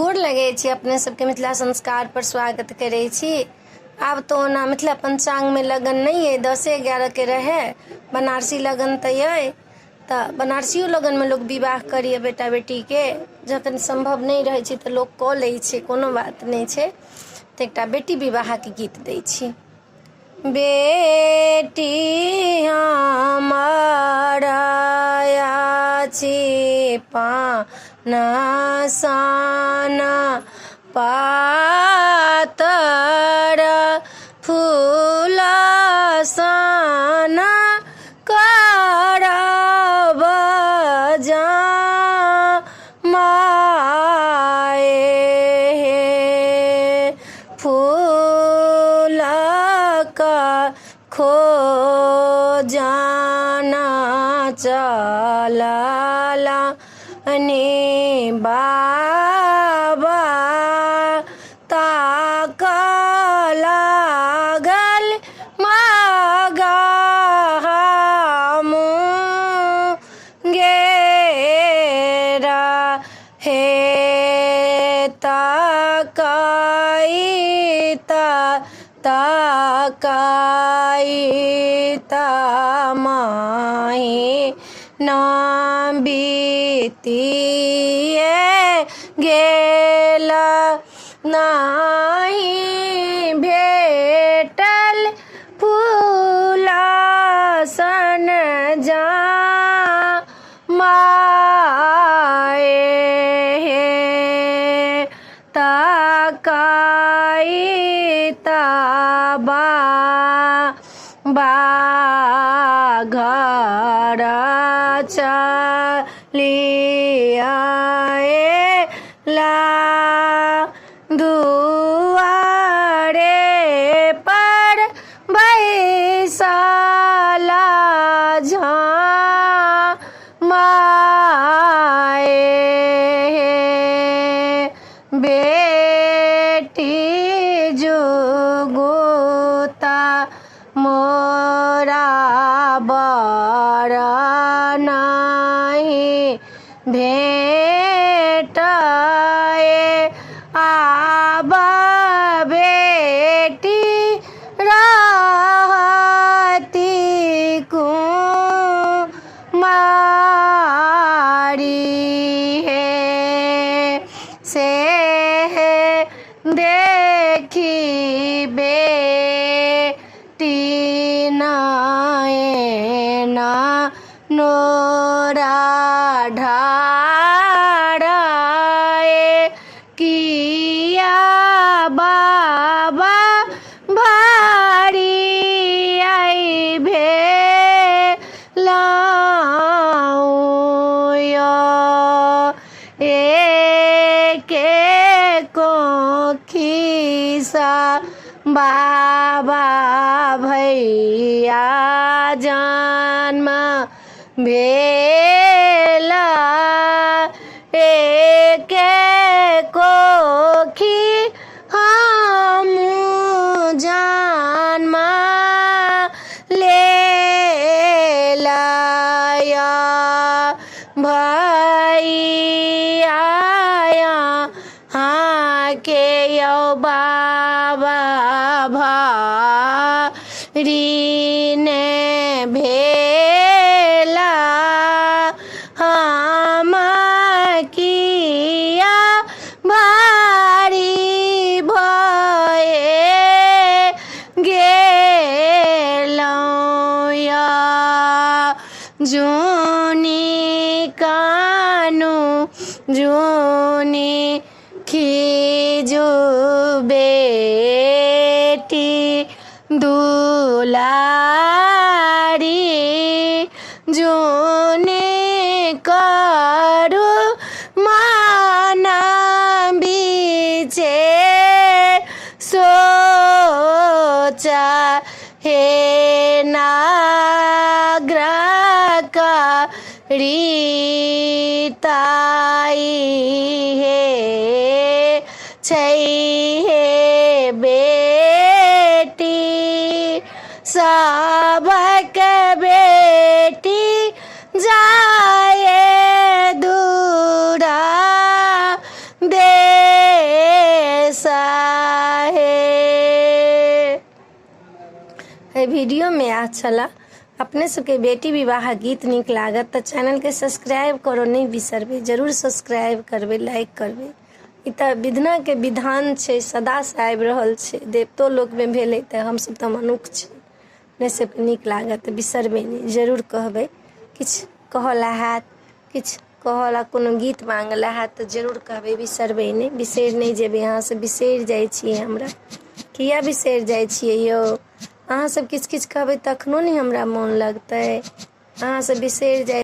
गोर लगे छी अपने सबके मिथिला संस्कार पर स्वागत करे छी। आब तो ओना मिथिला पंचांग में लगन नहीं है, 10-11 के रहे बनारसी लगन तो ये तो बनारसियों लगन में लोग विवाह करिए बेटा बेटी के जखन संभव नहीं रहे छै तो लोग क ले छै, कोनो बात नहीं छै। तो एकटा बेटी विवाह के गीत दै छी। बेटी हमारा छी पाना साना पातर फूला साना करब जा माए फूल का खो जाना चला ने बाबा ताक लागल मागा मुंगेरा हे ताकाईता माही ना बीतिए गेला नाही भेटल फूला सन जा माए ताकाईता घर चलिए ला दुआरे पर बैसाला झा माए बेटी जुगुता मोरा बर नाही भेटाए आब बेटी रहती कुमारी है से देखी बेटी ना नोरा ढाड़ाए किया बाबा भारी आई भेलाऊं एक को खीसा बाबा भैया जन्म भेला एक कोखी हम जन्म लेला भैया हाँ के यो बाबा भारी ने भेला हम किया भारी भये गेलौं जूनी कानू जूनी खीजू बेटी दुलारी जूनी करू माना बीचे सोचा हे नाग्रा का रीताई है छै हे बेटी सबक बेटी जाए दूरा दे एहि वीडियो में आ छला अपने सबके बेटी विवाह गीत नीक लागत तऽ चैनल के सब्सक्राइब करो नहीं बिसरबे, जरूर सब्सक्राइब करबे, लाइक करबे। ई तऽ विधना के विधान छै, सदा से आबि रहल छै, देवतो लोक में भेलै तऽ हमसब तऽ मनुख छी। अपने सबके नीक लागत तऽ बिसरबे नहीं, जरूर कहबै। किछु कहला हैत, किछु कहला कोनो गीत मांगला हैत तऽ जरूर कहबै, बिसरबै नहीं, बिसरि नहीं जेबै। अहाँ सब बिसरि जाइ छियै हमरा, किया बिसरि जाइ छियै यौ? अहाँ सब किछु किछु कहबै तखनो नहीं हमरा मोन लगतै। अहाँ सब बिसरि जाइ